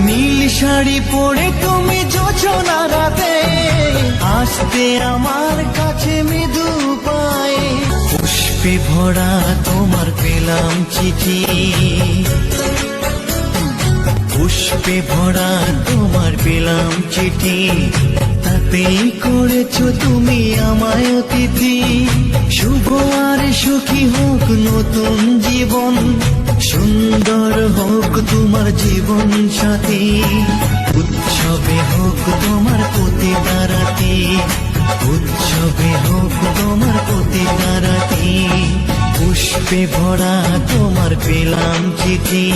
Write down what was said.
নীল শাড়ি পরে তুমি যোজনা রাতে আসতে আমার কাছে মৃদু পায়ে, পুষ্পে ভরা তোমার পেলাম চিঠি, পুষ্পে ভরা তোমার পেলাম চিঠি, তাতেই করেছো তুমি আমায় অতিথি। শুভ আর সুখী হোক নতুন জীবন, সুন্দর হোক তোমার জীবন সাথী, উৎসবে হোক তোমার প্রতিটা রাতি, উৎসবে হোক তোমার প্রতিটা রাতি, পুষ্পে ভরা তোমার পেলাম চিঠি।